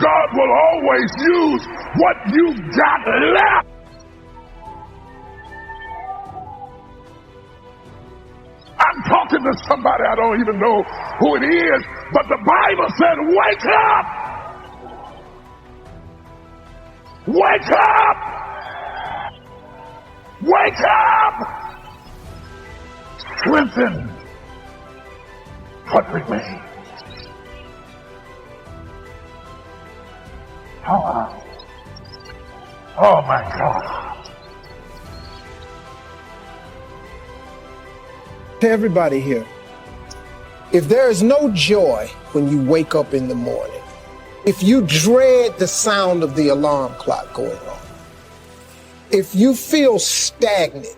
God will always use what you've got left. I'm talking to somebody, I don't even know who it is, but the Bible said, wake up! Wake up! Wake up! Strengthen what remains. Oh my God. To everybody here, if there is no joy when you wake up in the morning, if you dread the sound of the alarm clock going on, if you feel stagnant,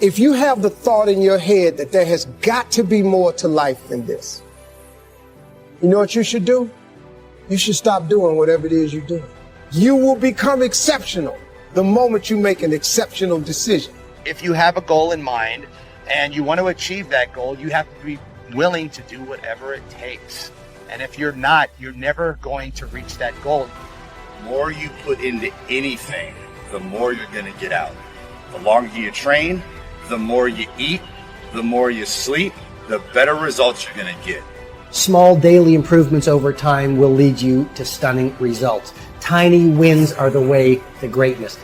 if you have the thought in your head that there has got to be more to life than this, you know what you should do? You should stop doing whatever it is you're doing. You will become exceptional the moment you make an exceptional decision. If you have a goal in mind and you want to achieve that goal, you have to be willing to do whatever it takes. And if you're not, you're never going to reach that goal. The more you put into anything, the more you're going to get out. The longer you train, the more you eat, the more you sleep, the better results you're going to get. Small daily improvements over time will lead you to stunning results. Tiny wins are the way to greatness.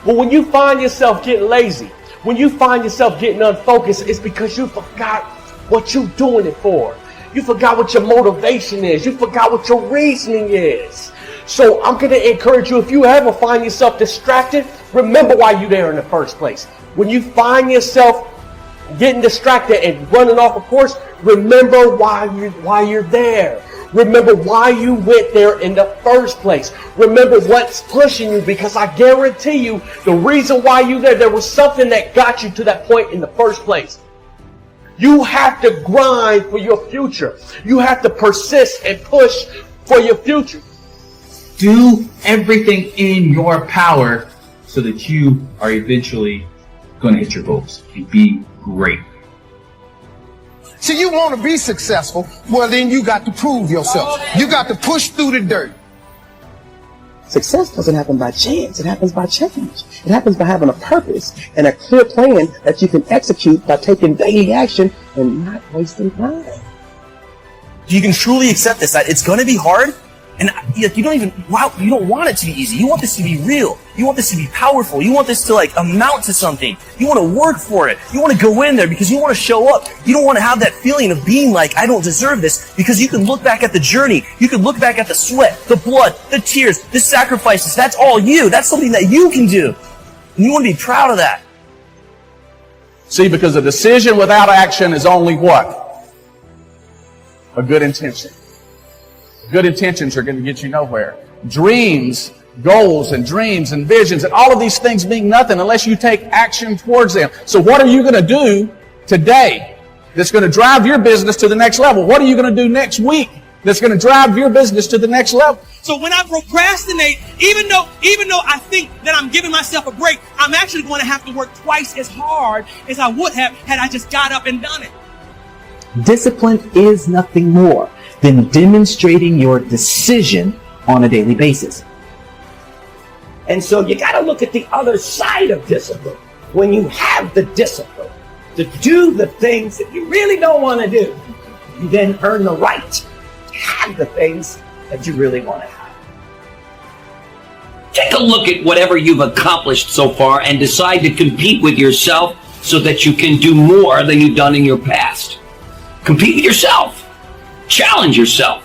But when you find yourself getting lazy, when you find yourself getting unfocused, it's because you forgot what you're doing it for. You forgot what your motivation is. You forgot what your reasoning is. So I'm going to encourage you, if you ever find yourself distracted, remember why you're there in the first place. When you find yourself getting distracted and running off a course, remember why you're there. Remember why you went there in the first place. Remember what's pushing you, because I guarantee you the reason why you're there was something that got you to that point in the first place. You have to grind for your future. You have to persist and push for your future. Do everything in your power so that you are eventually going to hit your goals and be great. So you want to be successful, well then you got to prove yourself. You got to push through the dirt. Success doesn't happen by chance. It happens by change. It happens by having a purpose and a clear plan that you can execute by taking daily action and not wasting time. You can truly accept this, that it's going to be hard, and you don't want it to be easy. You want this to be real. You want this to be powerful. You want this to amount to something. You want to work for it. You want to go in there because you want to show up. You don't want to have that feeling of being like, I don't deserve this, because you can look back at the journey. You can look back at the sweat, the blood, the tears, the sacrifices. That's all you. That's something that you can do. And you want to be proud of that. See, because a decision without action is only what? A good intention. Good intentions are going to get you nowhere. Dreams, goals and dreams and visions and all of these things mean nothing unless you take action towards them. So what are you going to do today that's going to drive your business to the next level? What are you going to do next week that's going to drive your business to the next level? So when I procrastinate, even though I think that I'm giving myself a break, I'm actually going to have to work twice as hard as I would have had I just got up and done it. Discipline is nothing more than demonstrating your decision on a daily basis. And so you got to look at the other side of discipline. When you have the discipline to do the things that you really don't want to do, you then earn the right to have the things that you really want to have. Take a look at whatever you've accomplished so far and decide to compete with yourself so that you can do more than you've done in your past. Compete with yourself. Challenge yourself.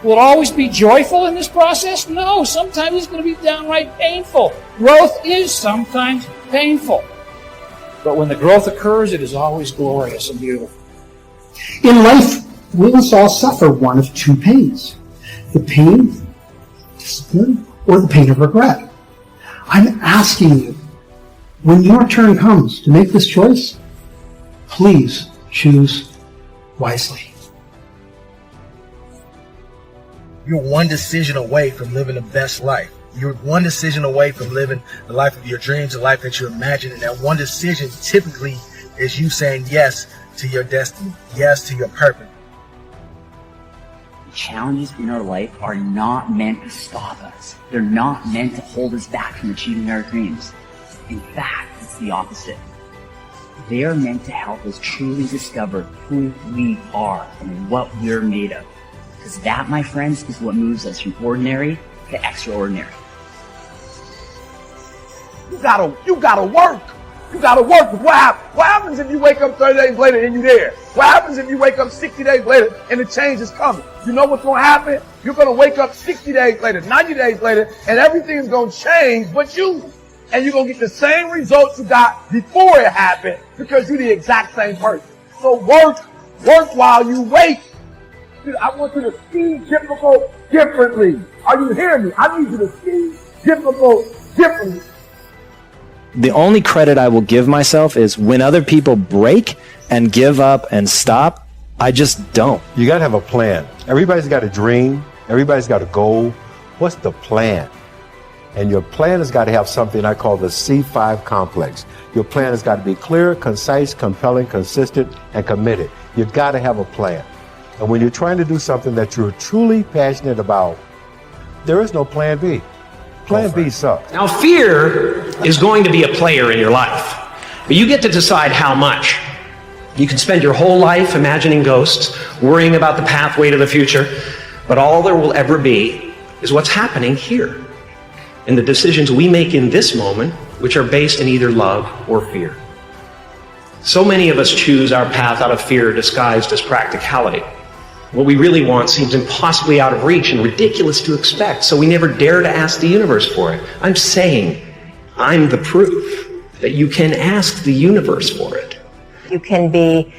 Will it always be joyful in this process? No, sometimes it's going to be downright painful. Growth is sometimes painful. But when the growth occurs, it is always glorious and beautiful. In life, we must all suffer one of two pains. The pain of discipline or the pain of regret. I'm asking you, when your turn comes to make this choice, please choose wisely. You're one decision away from living the best life. You're one decision away from living the life of your dreams, the life that you imagine. And that one decision typically is you saying yes to your destiny, yes to your purpose. challenges in our life are not meant to stop us. They're not meant to hold us back from achieving our dreams. In fact, it's the opposite. They are meant to help us truly discover who we are and what we're made of. Because that, my friends, is what moves us from ordinary to extraordinary. You gotta work. You gotta work. What happens if you wake up 30 days later and you're there? What happens if you wake up 60 days later and the change is coming? You know what's gonna happen? You're gonna wake up 60 days later, 90 days later, and everything's gonna change but you. And you're gonna get the same results you got before it happened because you're the exact same person. So work while you wait. I want you to see difficult differently. Are you hearing me? I need you to see difficult differently. The only credit I will give myself is when other people break and give up and stop, I just don't. You got to have a plan. Everybody's got a dream. Everybody's got a goal. What's the plan? And your plan has got to have something I call the C5 complex. Your plan has got to be clear, concise, compelling, consistent, and committed. You've got to have a plan. And when you're trying to do something that you're truly passionate about, there is no plan B. Plan B sucks. Now, fear is going to be a player in your life, but you get to decide how much. You can spend your whole life imagining ghosts, worrying about the pathway to the future, but all there will ever be is what's happening here, and the decisions we make in this moment, which are based in either love or fear. So many of us choose our path out of fear disguised as practicality. What we really want seems impossibly out of reach and ridiculous to expect, so we never dare to ask the universe for it. I'm saying, I'm the proof that you can ask the universe for it. You can be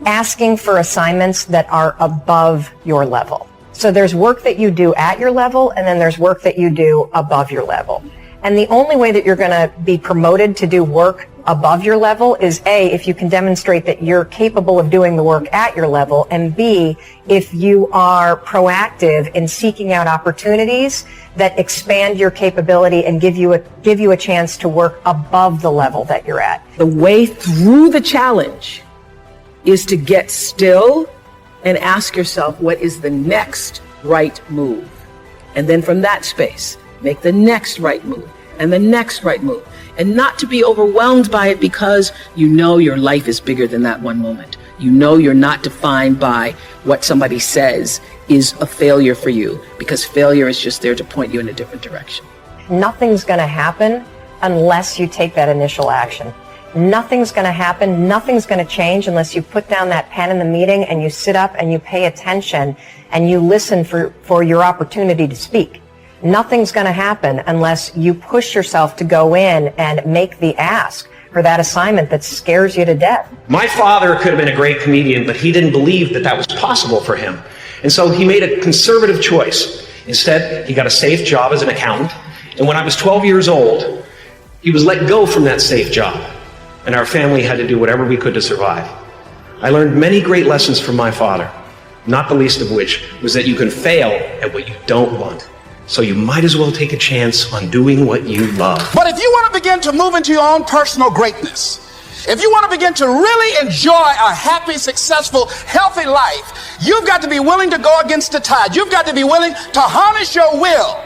asking for assignments that are above your level. So there's work that you do at your level, and then there's work that you do above your level. And the only way that you're going to be promoted to do work above your level is A, if you can demonstrate that you're capable of doing the work at your level, and B, if you are proactive in seeking out opportunities that expand your capability and give you a chance to work above the level that you're at. The way through the challenge is to get still and ask yourself, what is the next right move? And then from that space, make the next right move and the next right move. And not to be overwhelmed by it because you know your life is bigger than that one moment. You know you're not defined by what somebody says is a failure for you, because failure is just there to point you in a different direction. Nothing's going to happen unless you take that initial action. Nothing's going to happen, nothing's going to change unless you put down that pen in the meeting and you sit up and you pay attention and you listen for your opportunity to speak. Nothing's going to happen unless you push yourself to go in and make the ask for that assignment that scares you to death. My father could have been a great comedian, but he didn't believe that was possible for him. And so he made a conservative choice. Instead, he got a safe job as an accountant. And when I was 12 years old, he was let go from that safe job. And our family had to do whatever we could to survive. I learned many great lessons from my father, not the least of which was that you can fail at what you don't want. So you might as well take a chance on doing what you love. But if you want to begin to move into your own personal greatness, if you want to begin to really enjoy a happy, successful, healthy life, you've got to be willing to go against the tide. You've got to be willing to harness your will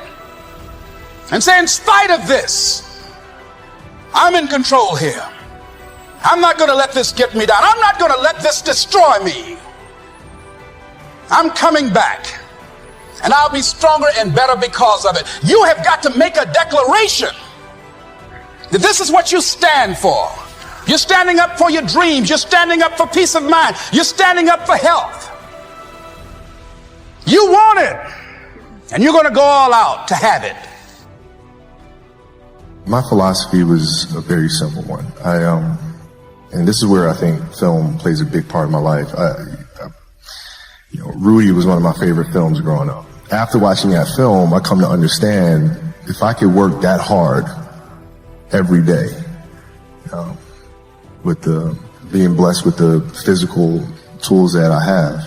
and say, in spite of this, I'm in control here. I'm not going to let this get me down. I'm not going to let this destroy me. I'm coming back. And I'll be stronger and better because of it. You have got to make a declaration that this is what you stand for. You're standing up for your dreams. You're standing up for peace of mind. You're standing up for health. You want it. And you're going to go all out to have it. My philosophy was a very simple one. And this is where I think film plays a big part of my life. Rudy was one of my favorite films growing up. After watching that film, I come to understand if I could work that hard every day, with being blessed with the physical tools that I have,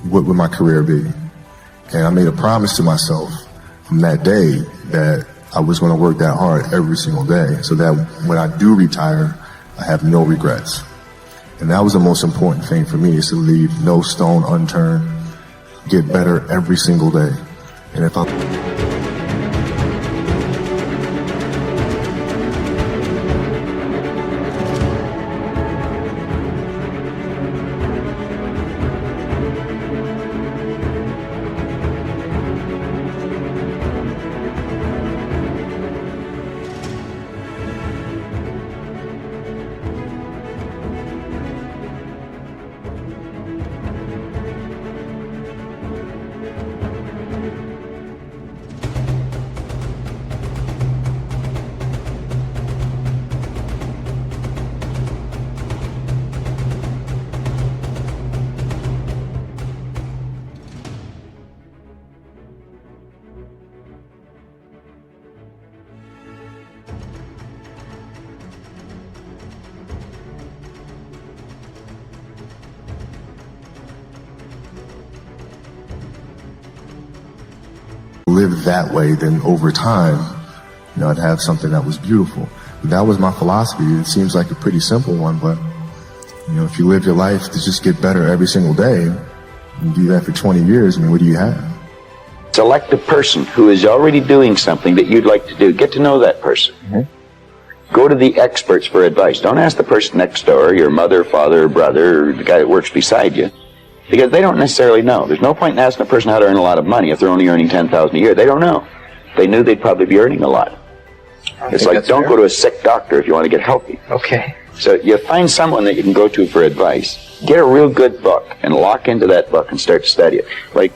what would my career be? And I made a promise to myself from that day that I was going to work that hard every single day so that when I do retire, I have no regrets. And that was the most important thing for me, is to leave no stone unturned, get better every single day. And if I'm live that way, then over time, I'd have something that was beautiful. That was my philosophy. It seems like a pretty simple one, but if you live your life to just get better every single day, and do that for 20 years, what do you have? Select a person who is already doing something that you'd like to do. Get to know that person. Go to the experts for advice. Don't ask the person next door, your mother, father, brother, or the guy that works beside you, because they don't necessarily know. There's no point in asking a person how to earn a lot of money if they're only earning $10,000 a year. They don't know. If they knew, they'd probably be earning a lot. It's like, don't go to a sick doctor if you want to get healthy. Okay. So you find someone that you can go to for advice. Get a real good book and lock into that book and start to study it. Like,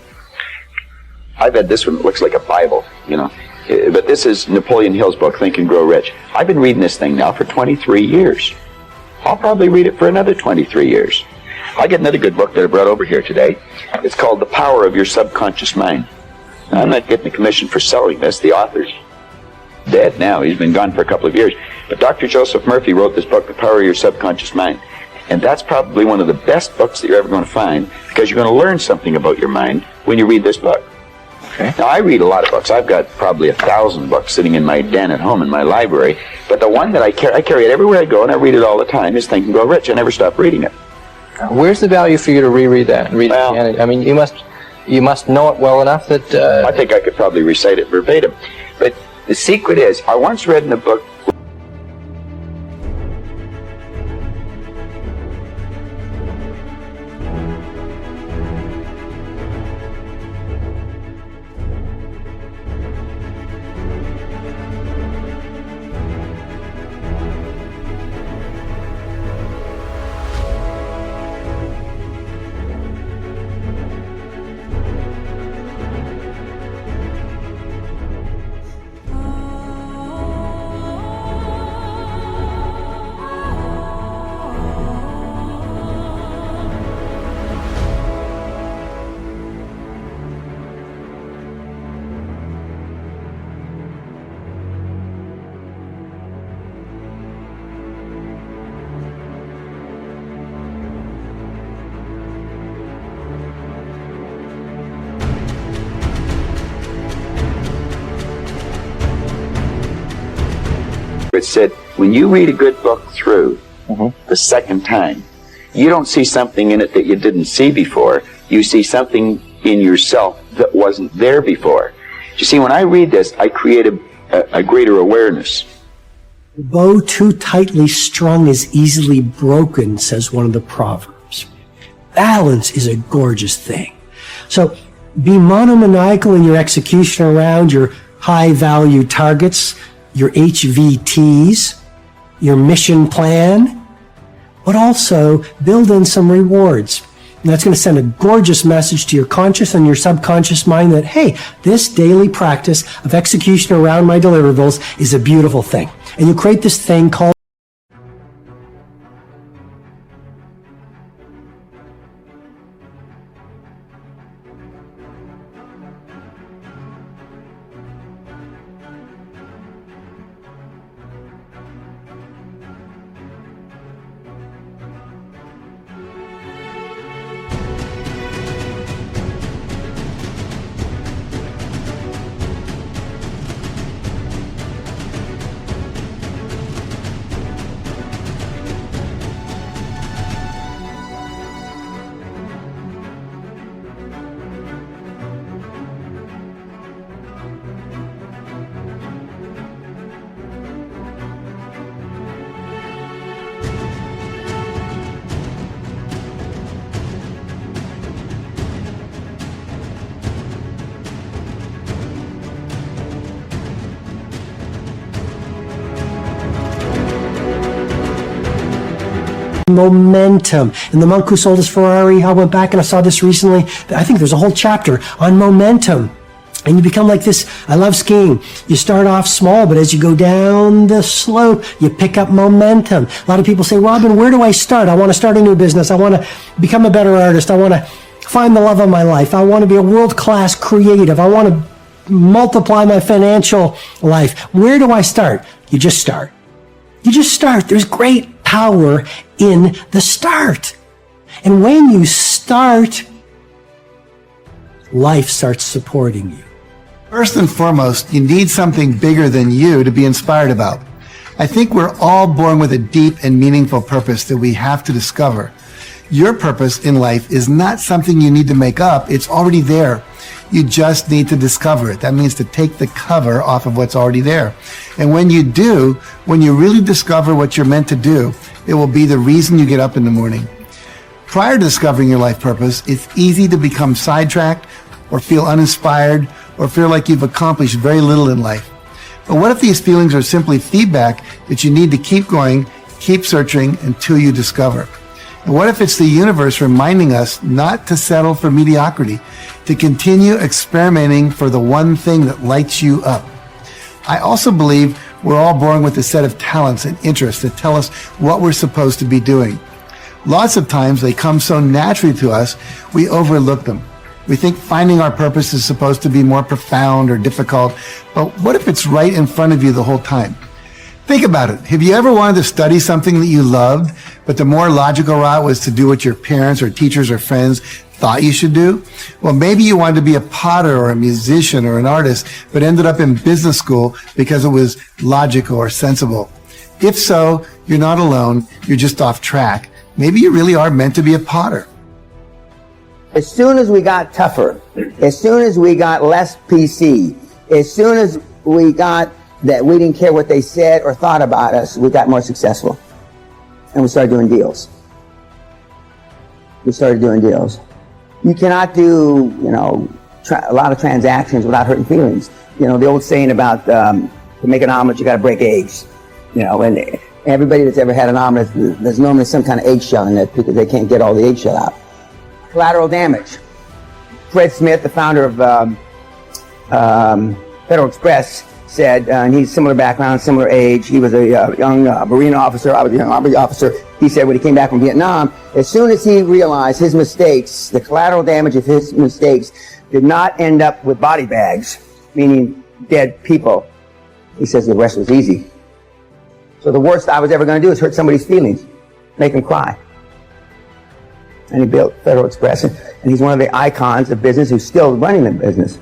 I've had this one that looks like a Bible, but this is Napoleon Hill's book, Think and Grow Rich. I've been reading this thing now for 23 years. I'll probably read it for another 23 years. I get another good book that I brought over here today. It's called The Power of Your Subconscious Mind. Now, I'm not getting a commission for selling this. The author's dead now. He's been gone for a couple of years. But Dr. Joseph Murphy wrote this book, The Power of Your Subconscious Mind. And that's probably one of the best books that you're ever going to find, because you're going to learn something about your mind when you read this book. Okay. Now, I read a lot of books. I've got probably 1,000 books sitting in my den at home in my library. But the one that I carry it everywhere I go, and I read it all the time, is Think and Grow Rich. I never stop reading it. Where's the value for you to reread that? Read it again? I mean, you must know it well enough that... I think I could probably recite it verbatim. But the secret is, I once read in a book... It said, when you read a good book through the second time, you don't see something in it that you didn't see before. You see something in yourself that wasn't there before. You see, when I read this, I create a greater awareness. The bow too tightly strung is easily broken, says one of the Proverbs. Balance is a gorgeous thing. So be monomaniacal in your execution around your high-value targets, your HVTs, your mission plan, but also build in some rewards. And that's going to send a gorgeous message to your conscious and your subconscious mind that, hey, this daily practice of execution around my deliverables is a beautiful thing. And you create this thing called momentum. And the monk who sold his Ferrari, I went back and I saw this recently. I think there's a whole chapter on momentum. And you become like this. I love skiing. You start off small, but as you go down the slope, you pick up momentum. A lot of people say, Robin, where do I start? I want to start a new business. I want to become a better artist. I want to find the love of my life. I want to be a world-class creative. I want to multiply my financial life. Where do I start? You just start. You just start. There's great power in the start. And when you start, life starts supporting you. First and foremost, you need something bigger than you to be inspired about. I think we're all born with a deep and meaningful purpose that we have to discover. Your purpose in life is not something you need to make up. It's already there. You just need to discover it. That means to take the cover off of what's already there. And when you do, when you really discover what you're meant to do, it will be the reason you get up in the morning. Prior to discovering your life purpose, it's easy to become sidetracked or feel uninspired or feel like you've accomplished very little in life. But what if these feelings are simply feedback that you need to keep going, keep searching until you discover? And what if it's the universe reminding us not to settle for mediocrity, to continue experimenting for the one thing that lights you up? I also believe we're all born with a set of talents and interests that tell us what we're supposed to be doing. Lots of times they come so naturally to us, we overlook them. We think finding our purpose is supposed to be more profound or difficult, but what if it's right in front of you the whole time? Think about it. Have you ever wanted to study something that you loved, but the more logical route was to do what your parents or teachers or friends thought you should do? Well, maybe you wanted to be a potter or a musician or an artist, but ended up in business school because it was logical or sensible. If so, you're not alone. You're just off track. Maybe you really are meant to be a potter. As soon as we got tougher, as soon as we got less PC, as soon as we got that we didn't care what they said or thought about us, we got more successful. And we started doing deals. You cannot do, a lot of transactions without hurting feelings. The old saying about to make an omelet, you got to break eggs. And everybody that's ever had an omelet, there's normally some kind of eggshell in it because they can't get all the eggshell out. Collateral damage. Fred Smith, the founder of Federal Express, said, and he's similar background, similar age. He was a young Marine officer. I was a young Army officer. He said when he came back from Vietnam, as soon as he realized his mistakes, the collateral damage of his mistakes did not end up with body bags, meaning dead people. He says the rest was easy. So the worst I was ever going to do is hurt somebody's feelings, make them cry. And he built Federal Express, and he's one of the icons of business who's still running the business.